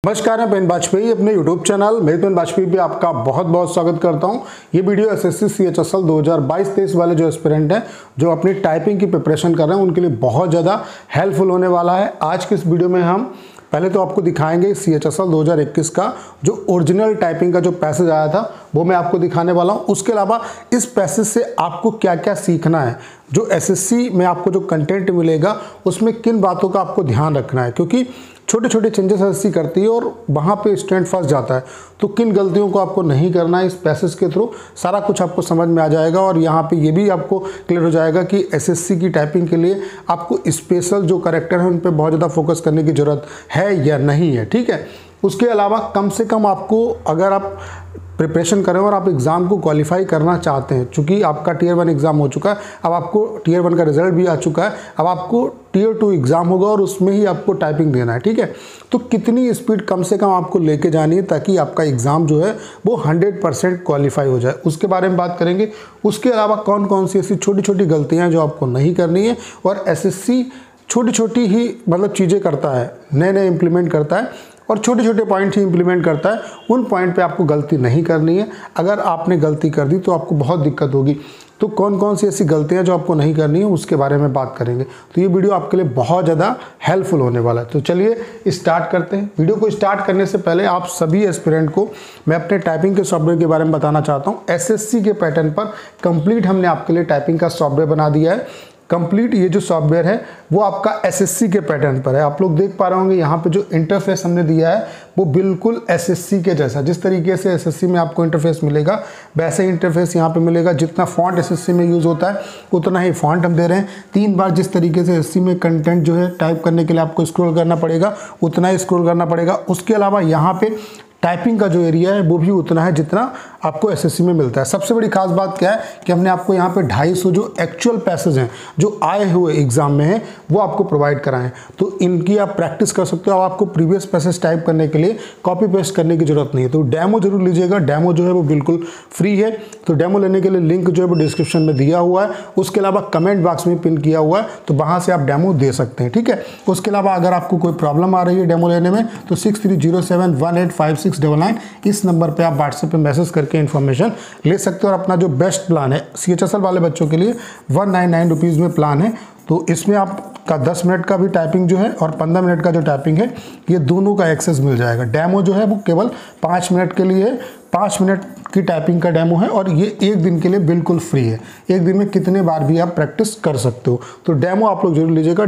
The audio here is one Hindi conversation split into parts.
नमस्कार, मैं पेन वाजपेयी अपने YouTube चैनल मेरे पेन वाजपेयी पे आपका बहुत बहुत स्वागत करता हूं। ये वीडियो एसएससी CHSL 2022-23 वाले जो एस्पिरेंट हैं जो अपनी टाइपिंग की प्रिपरेशन कर रहे हैं उनके लिए बहुत ज़्यादा हेल्पफुल होने वाला है। आज के इस वीडियो में हम पहले तो आपको दिखाएंगे CHSL 2021 का जो ओरिजिनल टाइपिंग का जो पैसेज आया था वो मैं आपको दिखाने वाला हूँ। उसके अलावा इस पैसेज से आपको क्या क्या सीखना है, जो एसएससी में आपको जो कंटेंट मिलेगा उसमें किन बातों का आपको ध्यान रखना है, क्योंकि छोटे छोटे चेंजेस एसएससी करती है और वहाँ पे स्टूडेंट फंस जाता है। तो किन गलतियों को आपको नहीं करना है, इस पैसेज के थ्रू सारा कुछ आपको समझ में आ जाएगा। और यहाँ पे ये भी आपको क्लियर हो जाएगा कि एसएससी की टाइपिंग के लिए आपको स्पेशल जो कैरेक्टर है उन पे बहुत ज़्यादा फोकस करने की ज़रूरत है या नहीं है। ठीक है, उसके अलावा कम से कम आपको, अगर आप प्रिपरेशन करें और आप एग्ज़ाम को क्वालिफाई करना चाहते हैं, चूँकि आपका Tier 1 एग्ज़ाम हो चुका है, अब आपको Tier 1 का रिजल्ट भी आ चुका है, अब आपको Tier 2 एग्ज़ाम होगा और उसमें ही आपको टाइपिंग देना है। ठीक है, तो कितनी स्पीड कम से कम आपको लेके जानी है ताकि आपका एग्ज़ाम जो है वो 100% क्वालिफाई हो जाए, उसके बारे में बात करेंगे। उसके अलावा कौन कौन सी ऐसी छोटी छोटी गलतियाँ हैं जो आपको नहीं करनी है, और एसएससी छोटी छोटी ही मतलब चीज़ें करता है, नए नए इम्प्लीमेंट करता है और छोटे छोटे पॉइंट ही इंप्लीमेंट करता है। उन पॉइंट पे आपको गलती नहीं करनी है। अगर आपने गलती कर दी तो आपको बहुत दिक्कत होगी। तो कौन कौन सी ऐसी गलतियां जो आपको नहीं करनी है उसके बारे में बात करेंगे। तो ये वीडियो आपके लिए बहुत ज़्यादा हेल्पफुल होने वाला है। तो चलिए स्टार्ट करते हैं। वीडियो को स्टार्ट करने से पहले आप सभी एस्पिरेंट को मैं अपने टाइपिंग के सॉफ्टवेयर के बारे में बताना चाहता हूँ। एसएससी के पैटर्न पर कंप्लीट हमने आपके लिए टाइपिंग का सॉफ्टवेयर बना दिया है। कंप्लीट ये जो सॉफ्टवेयर है वो आपका एसएससी के पैटर्न पर है। आप लोग देख पा रहे होंगे यहाँ पे जो इंटरफेस हमने दिया है वो बिल्कुल एसएससी के जैसा, जिस तरीके से एसएससी में आपको इंटरफेस मिलेगा वैसे ही इंटरफेस यहाँ पे मिलेगा। जितना फॉन्ट एसएससी में यूज़ होता है उतना ही फॉन्ट हम दे रहे हैं। 3 बार जिस तरीके से एसएससी में कंटेंट जो है टाइप करने के लिए आपको स्क्रॉल करना पड़ेगा उतना ही स्क्रॉल करना पड़ेगा। उसके अलावा यहाँ पे टाइपिंग का जो एरिया है वो भी उतना है जितना आपको एसएससी में मिलता है। सबसे बड़ी खास बात क्या है कि हमने आपको यहाँ पे 250 जो एक्चुअल पैसेज हैं जो आए हुए एग्जाम में हैं वो आपको प्रोवाइड कराएं। तो इनकी आप प्रैक्टिस कर सकते हो। आपको प्रीवियस पैसेज टाइप करने के लिए कॉपी पेस्ट करने की जरूरत नहीं है। तो डेमो जरूर लीजिएगा। डेमो जो है वो बिल्कुल फ्री है। तो डेमो लेने के लिए लिंक जो है वो डिस्क्रिप्शन में दिया हुआ है। उसके अलावा कमेंट बॉक्स में पिन किया हुआ है, तो वहाँ से आप डेमो दे सकते हैं। ठीक है, उसके अलावा अगर आपको कोई प्रॉब्लम आ रही है डेमो लेने में तो 6307185699 इस नंबर पर आप व्हाट्सएप पर मैसेज करके इंफॉर्मेशन ले सकते हो। और अपना जो बेस्ट प्लान है CHSL वाले बच्चों के लिए 199 रुपीज़ में प्लान है। तो इसमें आपका 10 मिनट का भी टाइपिंग जो है और 15 मिनट का जो टाइपिंग है ये दोनों का एक्सेस मिल जाएगा। डेमो जो है वो केवल 5 मिनट के लिए है। 5 मिनट की टाइपिंग का डेमो है और ये 1 दिन के लिए बिल्कुल फ्री है। 1 दिन में कितने बार भी आप प्रैक्टिस कर सकते हो। तो डेमो आप लोग जरूर लीजिएगा।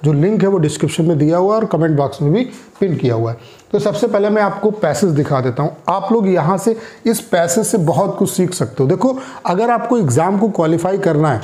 जो लिंक है वो डिस्क्रिप्शन में दिया हुआ है और कमेंट बॉक्स में भी पिन किया हुआ है। तो सबसे पहले मैं आपको पैसेज दिखा देता हूँ। आप लोग यहाँ से इस पैसेज से बहुत कुछ सीख सकते हो। देखो, अगर आपको एग्ज़ाम को क्वालिफाई करना है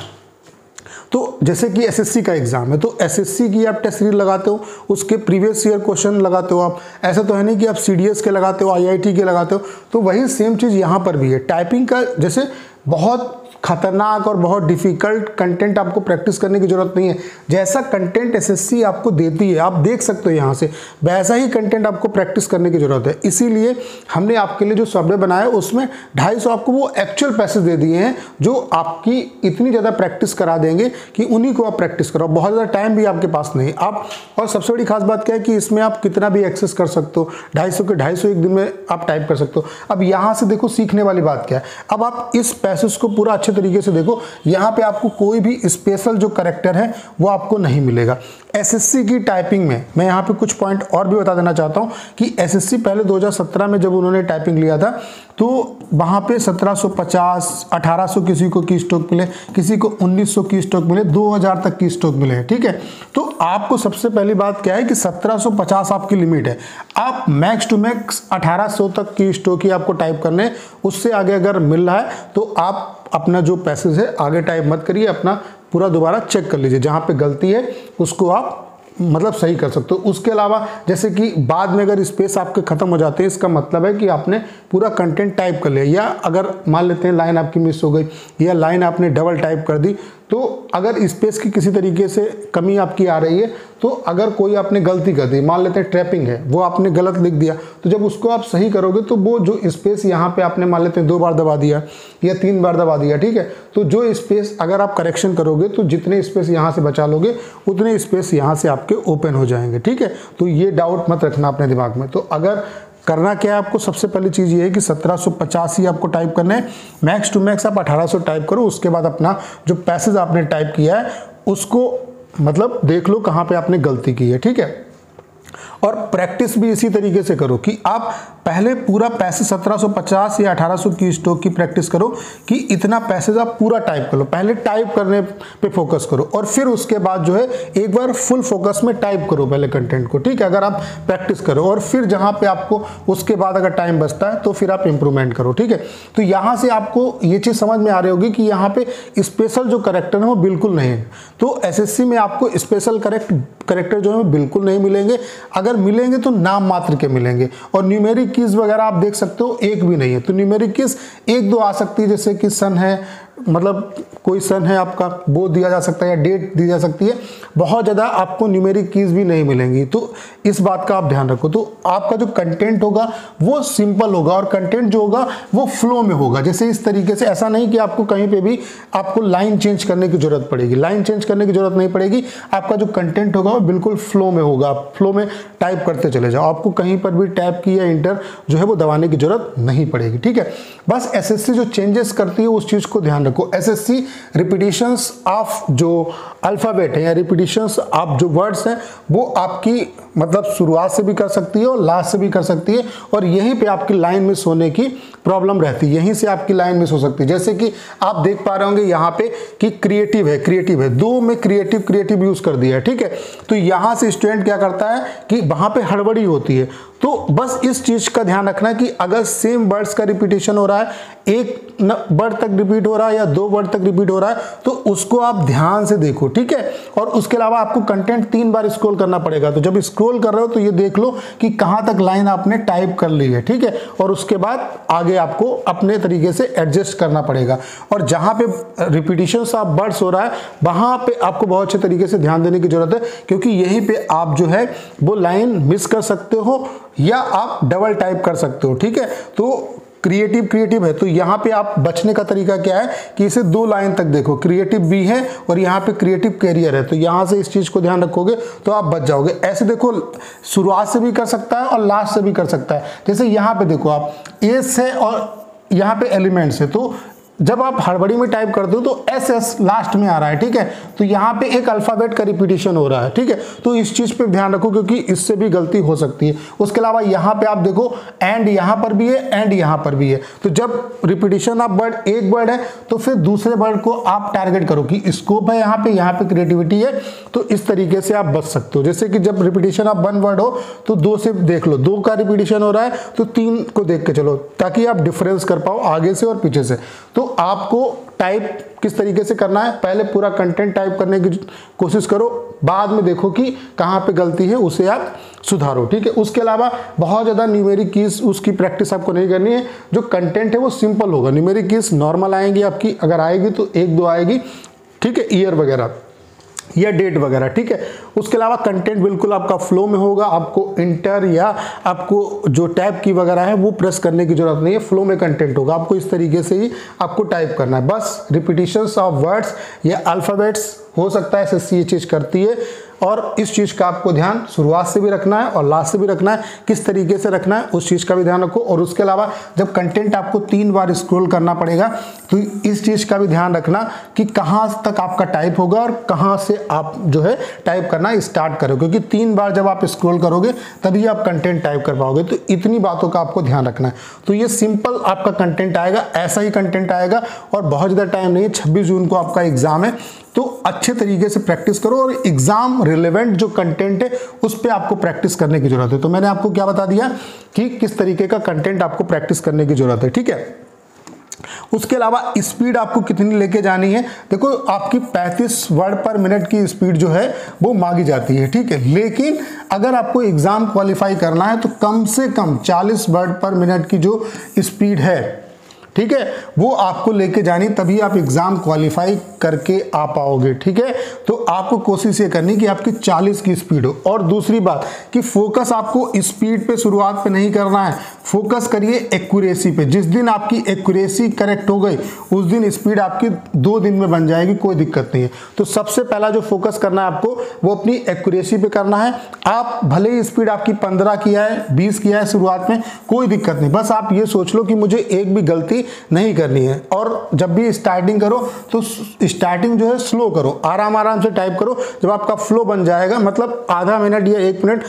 तो जैसे कि एसएससी का एग्जाम है तो एसएससी की आप टेस्ट सीरीज लगाते हो, उसके प्रीवियस ईयर क्वेश्चन लगाते हो आप। ऐसा तो है नहीं कि आप सीडीएस के लगाते हो, आईआईटी के लगाते हो। तो वही सेम चीज़ यहाँ पर भी है। टाइपिंग का जैसे बहुत खतरनाक और बहुत डिफिकल्ट कंटेंट आपको प्रैक्टिस करने की जरूरत नहीं है। जैसा कंटेंट एसएससी आपको देती है, आप देख सकते हो यहाँ से, वैसा ही कंटेंट आपको प्रैक्टिस करने की जरूरत है। इसीलिए हमने आपके लिए जो सॉफ्टवेयर बनाया उसमें 250 आपको वो एक्चुअल पैसेज दे दिए हैं जो आपकी इतनी ज़्यादा प्रैक्टिस करा देंगे कि उन्हीं को आप प्रैक्टिस करो। बहुत ज़्यादा टाइम भी आपके पास नहीं आप। और सबसे बड़ी खास बात क्या है कि इसमें आप कितना भी एक्सेस कर सकते हो। 250 के 250 1 दिन में आप टाइप कर सकते हो। अब यहाँ से देखो सीखने वाली बात क्या है। अब आप इस पैसेज को पूरा अच्छे तरीके से देखो। यहाँ पे आपको कोई भी स्पेशल जो कैरेक्टर है वो आपको नहीं मिलेगा। एसएससी की टाइपिंग में मैं यहाँ पे कुछ पॉइंट और भी बता देना चाहता हूँ कि एसएससी पहले 2017 में जब उन्होंने टाइपिंग लिया था तो वहाँ पे 1750, 1800 किसी को की स्ट्रोक मिले, किसी को 1900 की स्ट्रोक मिले, 2000 तक की स्ट्रोक मिले। ठीक है, तो आपको सबसे पहली बात क्या है कि 1750 आपकी लिमिट है। आप मैक्स टू मैक्स 1800 तक की स्ट्रोक ही आपको टाइप करने। उससे आगे अगर मिल रहा है तो आप अपना जो पैसेज है आगे टाइप मत करिए, अपना पूरा दोबारा चेक कर लीजिए। जहाँ पे गलती है उसको आप मतलब सही कर सकते हो। उसके अलावा जैसे कि बाद में अगर स्पेस आपके खत्म हो जाते हैं, इसका मतलब है कि आपने पूरा कंटेंट टाइप कर लिया, या अगर मान लेते हैं लाइन आपकी मिस हो गई या लाइन आपने डबल टाइप कर दी तो अगर स्पेस की किसी तरीके से कमी आपकी आ रही है, तो अगर कोई आपने गलती कर दी, मान लेते हैं ट्रैपिंग है, वो आपने गलत लिख दिया, तो जब उसको आप सही करोगे तो वो जो स्पेस यहाँ पे आपने मान लेते हैं 2 बार दबा दिया या 3 बार दबा दिया, ठीक है, तो जो स्पेस अगर आप करेक्शन करोगे तो जितने स्पेस यहाँ से बचा लोगे उतने स्पेस यहाँ से आपके ओपन हो जाएंगे, ठीक है। तो ये डाउट मत रखना अपने दिमाग में। तो अगर करना क्या है आपको, सबसे पहली चीज़ ये है कि 1750 ही आपको टाइप करना है, मैक्स टू मैक्स आप 1800 टाइप करो। उसके बाद अपना जो पैसेज आपने टाइप किया है उसको मतलब देख लो कहाँ पे आपने गलती की है, ठीक है। और प्रैक्टिस भी इसी तरीके से करो कि आप पहले पूरा पैसेज 1750 या 1800 की स्ट्रोक की प्रैक्टिस करो कि इतना पैसेज आप पूरा टाइप कर लो। पहले टाइप करने पे फोकस करो और फिर उसके बाद जो है एक बार फुल फोकस में टाइप करो पहले कंटेंट को, ठीक है। अगर आप प्रैक्टिस करो और फिर जहाँ पे आपको उसके बाद अगर टाइम बचता है तो फिर आप इंप्रूवमेंट करो, ठीक है। तो यहाँ से आपको ये चीज़ समझ में आ रही होगी कि यहाँ पे स्पेशल जो करेक्टर है वो बिल्कुल नहीं है। तो एसएससी में आपको स्पेशल करेक्टर जो है बिल्कुल नहीं मिलेंगे, अगर मिलेंगे तो नाम मात्र के मिलेंगे। और न्यूमेरिक कीज वगैरह आप देख सकते हो एक भी नहीं है। तो न्यूमेरिक कीज 1-2 आ सकती है, जैसे कि सन है, मतलब कोई सन है आपका वो दिया जा सकता है या डेट दी जा सकती है। बहुत ज़्यादा आपको न्यूमेरिक कीज भी नहीं मिलेंगी, तो इस बात का आप ध्यान रखो। तो आपका जो कंटेंट होगा वो सिंपल होगा और कंटेंट जो होगा वो फ्लो में होगा। जैसे इस तरीके से, ऐसा नहीं कि आपको कहीं पे भी आपको लाइन चेंज करने की जरूरत पड़ेगी, लाइन चेंज करने की जरूरत नहीं पड़ेगी। आपका जो कंटेंट होगा वो बिल्कुल फ्लो में होगा, आप फ्लो में टाइप करते चले जाओ, आपको कहीं पर भी टैब की या इंटर जो है वो दबाने की जरूरत नहीं पड़ेगी, ठीक है। बस एसएससी जो चेंजेस करती है उस चीज़ को ध्यान रखो। एसएससी रिपीटिशंस ऑफ जो अल्फ़ाबेट है या रिपीटिशंस ऑफ जो वर्ड्स हैं वो आपकी मतलब शुरुआत से भी कर सकती है और लास्ट से भी कर सकती है, और यहीं पे आपकी लाइन मिस होने की प्रॉब्लम रहती है, यहीं से आपकी लाइन मिस हो सकती है। जैसे कि आप देख पा रहे होंगे यहाँ पे कि क्रिएटिव है, 2 में क्रिएटिव यूज कर दिया है, ठीक है। तो यहाँ से स्टूडेंट क्या करता है कि वहाँ पे हड़बड़ी होती है। तो बस इस चीज का ध्यान रखना कि अगर सेम वर्ड्स का रिपीटेशन हो रहा है, एक वर्ड तक रिपीट हो रहा है या 2 वर्ड तक रिपीट हो रहा है, तो उसको आप ध्यान से देखो, ठीक है। और उसके अलावा आपको कंटेंट 3 बार स्क्रॉल करना पड़ेगा। तो जब स्क्रॉल कर रहे हो तो ये देख लो कि कहाँ तक लाइन आपने टाइप कर ली है, ठीक है। और उसके बाद आगे आपको अपने तरीके से एडजस्ट करना पड़ेगा। और जहाँ पे रिपीटिशन ऑफ वर्ड्स हो रहा है वहाँ पे आपको बहुत अच्छे तरीके से ध्यान देने की जरूरत है, क्योंकि यहीं पे आप जो है वो लाइन मिस कर सकते हो या आप डबल टाइप कर सकते हो, ठीक है। तो क्रिएटिव है, तो यहाँ पे आप बचने का तरीका क्या है कि इसे 2 लाइन तक देखो, क्रिएटिव भी है और यहाँ पे क्रिएटिव कैरियर है। तो यहाँ से इस चीज़ को ध्यान रखोगे तो आप बच जाओगे। ऐसे देखो शुरुआत से भी कर सकता है और लास्ट से भी कर सकता है। जैसे यहाँ पे देखो आप एस है और यहाँ पे एलिमेंट्स है, तो जब आप हड़बड़ी में टाइप करते हो तो एस लास्ट में आ रहा है, ठीक है। तो यहाँ पे एक अल्फाबेट का रिपीटिशन हो रहा है, ठीक है। तो इस चीज पे ध्यान रखो क्योंकि इससे भी गलती हो सकती है। उसके अलावा यहाँ पे आप देखो एंड यहाँ पर भी है, एंड यहाँ पर भी है। तो जब रिपीटिशन ऑफ वर्ड एक वर्ड है तो फिर दूसरे वर्ड को आप टारगेट करो कि स्कोप है यहाँ पे क्रिएटिविटी है, तो इस तरीके से आप बच सकते हो। जैसे कि जब रिपीटिशन ऑफ 1 वर्ड हो तो 2 से देख लो, 2 का रिपीटिशन हो रहा है तो 3 को देख के चलो, ताकि आप डिफरेंस कर पाओ आगे से और पीछे से। तो आपको टाइप किस तरीके से करना है, पहले पूरा कंटेंट टाइप करने की कोशिश करो, बाद में देखो कि कहाँ पे गलती है उसे आप सुधारो, ठीक है। उसके अलावा बहुत ज़्यादा न्यूमेरिक कीज उसकी प्रैक्टिस आपको नहीं करनी है। जो कंटेंट है वो सिंपल होगा, न्यूमेरिक कीज नॉर्मल आएंगी आपकी, अगर आएगी तो 1-2 आएगी, ठीक है, ईयर वगैरह या डेट वगैरह, ठीक है। उसके अलावा कंटेंट बिल्कुल आपका फ्लो में होगा, आपको इंटर या आपको जो टैब की वगैरह है वो प्रेस करने की जरूरत नहीं है, फ्लो में कंटेंट होगा। आपको इस तरीके से ही आपको टाइप करना है। बस रिपीटिशंस ऑफ वर्ड्स या अल्फाबेट्स हो सकता है एसएससी ये चीज़ करती है, और इस चीज़ का आपको ध्यान शुरुआत से भी रखना है और लास्ट से भी रखना है, किस तरीके से रखना है उस चीज़ का भी ध्यान रखो। और उसके अलावा जब कंटेंट आपको 3 बार स्क्रॉल करना पड़ेगा तो इस चीज़ का भी ध्यान रखना कि कहाँ तक आपका टाइप होगा और कहाँ से आप जो है टाइप करना स्टार्ट करो, क्योंकि 3 बार जब आप स्क्रॉल करोगे तभी आप कंटेंट टाइप कर पाओगे। तो इतनी बातों का आपको ध्यान रखना है। तो ये सिंपल आपका कंटेंट आएगा, ऐसा ही कंटेंट आएगा और बहुत ज़्यादा टाइम नहीं है, 26 जून को आपका एग्जाम है। तो अच्छे तरीके से प्रैक्टिस करो और एग्जाम रिलेवेंट जो कंटेंट है उस पे आपको प्रैक्टिस करने की जरूरत है। तो मैंने आपको क्या बता दिया कि किस तरीके का कंटेंट आपको प्रैक्टिस करने की जरूरत है, ठीक है। उसके अलावा स्पीड आपको कितनी लेके जानी है, देखो आपकी 35 वर्ड पर मिनट की स्पीड जो है वो मांगी जाती है, ठीक है। लेकिन अगर आपको एग्जाम क्वालिफाई करना है तो कम से कम 40 वर्ड पर मिनट की जो स्पीड है, ठीक है, वो आपको लेके जानी, तभी आप एग्जाम क्वालिफाई करके आ पाओगे। ठीक है, तो आपको कोशिश ये करनी कि आपकी 40 की स्पीड हो। और दूसरी बात कि फोकस आपको स्पीड पे शुरुआत पे नहीं करना है, फोकस करिए एक्यूरेसी पे। जिस दिन आपकी एक्यूरेसी करेक्ट हो गई उस दिन स्पीड आपकी 2 दिन में बन जाएगी, कोई दिक्कत नहीं है। तो सबसे पहला जो फोकस करना है आपको वो अपनी एक्यूरेसी पे करना है। आप भले ही स्पीड आपकी 15 किया है, 20 किया है शुरुआत में, कोई दिक्कत नहीं, बस आप ये सोच लो कि मुझे एक भी गलती नहीं करनी है। और जब भी स्टार्टिंग करो तो स्टार्टिंग जो है स्लो करो, आराम आराम से टाइप करो। जब आपका फ्लो बन जाएगा, मतलब आधा मिनट या 1 मिनट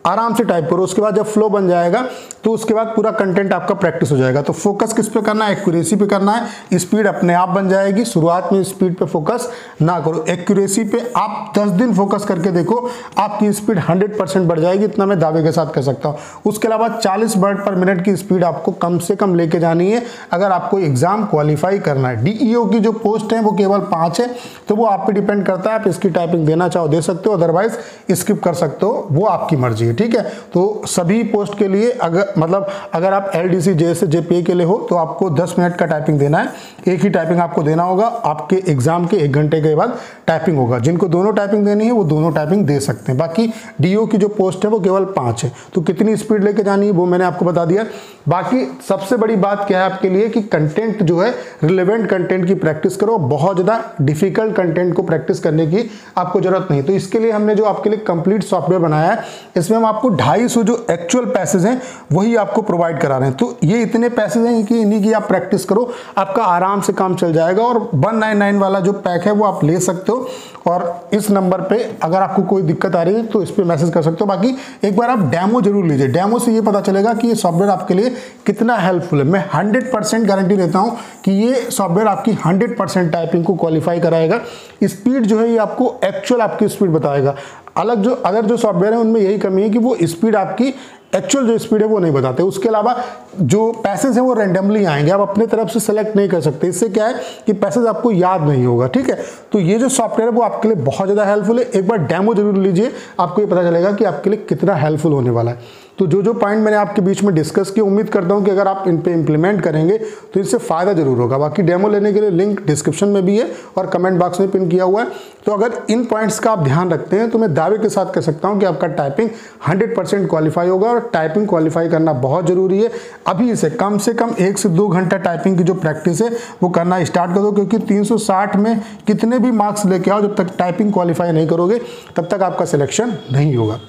आराम से टाइप करो, उसके बाद जब फ्लो बन जाएगा तो उसके बाद पूरा कंटेंट आपका प्रैक्टिस हो जाएगा। तो फोकस किस पे करना है? एक्यूरेसी पे करना है, स्पीड अपने आप बन जाएगी। शुरुआत में स्पीड पे फोकस ना करो, एक्यूरेसी पे आप 10 दिन फोकस करके देखो, आपकी स्पीड 100% बढ़ जाएगी, इतना मैं दावे के साथ कह सकता हूँ। उसके अलावा 40 वर्ड पर मिनट की स्पीड आपको कम से कम लेके जानी है अगर आपको एग्जाम क्वालिफाई करना है। DEO की जो पोस्ट है वो केवल 5 है, तो वो आप पे डिपेंड करता है, आप इसकी टाइपिंग देना चाहो दे सकते हो, अदरवाइज स्किप कर सकते हो, वो आपकी मर्जी है। ठीक है, तो सभी पोस्ट के लिए अगर आप LDC JS JPA के लिए हो तो आपको 10 मिनट का टाइपिंग देना है, एक ही टाइपिंग आपको देना होगा। आपके एग्जाम के 1 घंटे के बाद टाइपिंग होगा। जिनको दोनों टाइपिंग देनी है वो दोनों टाइपिंग दे सकते हैं। बाकी DO की जो पोस्ट है वो केवल 5 है, तो कितनी स्पीड लेके जानी है वो मैंने आपको बता दिया। बाकी सबसे बड़ी बात क्या है आपके लिए कि कंटेंट जो है रिलेवेंट कंटेंट की प्रैक्टिस करो, बहुत ज़्यादा डिफिकल्ट कंटेंट को प्रैक्टिस करने की आपको जरूरत नहीं। तो इसके लिए हमने जो आपके लिए कंप्लीट सॉफ्टवेयर बनाया है, इसमें हम आपको 250 जो एक्चुअल पैसेज हैं वही आपको प्रोवाइड करा रहे हैं। तो ये इतने पैसेज हैं कि इन्हीं की आप प्रैक्टिस करो, आपका आराम से काम चल जाएगा। और 199 वाला जो पैक है वो आप ले सकते हो, और इस नंबर पे अगर आपको कोई दिक्कत आ रही है तो इस पे मैसेज कर सकते हो। बाकी एक बार आप डेमो जरूर लीजिए, डेमो से ये पता चलेगा कि ये सॉफ्टवेयर आपके लिए कितना हेल्पफुल है। मैं 100% गारंटी देता हूँ कि ये सॉफ्टवेयर आपकी 100% टाइपिंग को क्वालिफाई कराएगा। स्पीड जो है ये आपको एक्चुअल आपकी स्पीड बताएगा। अदर जो सॉफ्टवेयर है उनमें यही कमी है कि वो स्पीड आपकी एक्चुअल जो स्पीड है वो नहीं बताते। उसके अलावा जो पैसेज हैं वो रैंडमली आएंगे, आप अपने तरफ से सेलेक्ट नहीं कर सकते। इससे क्या है कि पैसेज आपको याद नहीं होगा। ठीक है, तो ये जो सॉफ्टवेयर है वो आपके लिए बहुत ज़्यादा हेल्पफुल है। एक बार डेमो जरूर लीजिए, आपको ये पता चलेगा कि आपके लिए कितना हेल्पफुल होने वाला है। तो जो पॉइंट मैंने आपके बीच में डिस्कस किया, उम्मीद करता हूँ कि अगर आप इन पे इम्प्लीमेंट करेंगे तो इससे फ़ायदा जरूर होगा। बाकी डेमो लेने के लिए लिंक डिस्क्रिप्शन में भी है और कमेंट बॉक्स में पिन किया हुआ है। तो अगर इन पॉइंट्स का आप ध्यान रखते हैं तो मैं दावे के साथ कह सकता हूँ कि आपका टाइपिंग 100% क्वालिफाई होगा। और टाइपिंग क्वालिफाई करना बहुत ज़रूरी है। अभी से कम 1 से 2 घंटा टाइपिंग की जो प्रैक्टिस है वो करना स्टार्ट कर दो, क्योंकि 360 में कितने भी मार्क्स लेके आओ, जब तक टाइपिंग क्वालिफाई नहीं करोगे तब तक आपका सिलेक्शन नहीं होगा।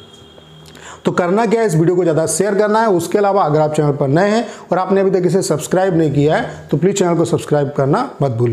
तो करना क्या है, इस वीडियो को ज़्यादा शेयर करना है। उसके अलावा अगर आप चैनल पर नए हैं और आपने अभी तक इसे सब्सक्राइब नहीं किया है तो प्लीज़ चैनल को सब्सक्राइब करना मत भूलिए।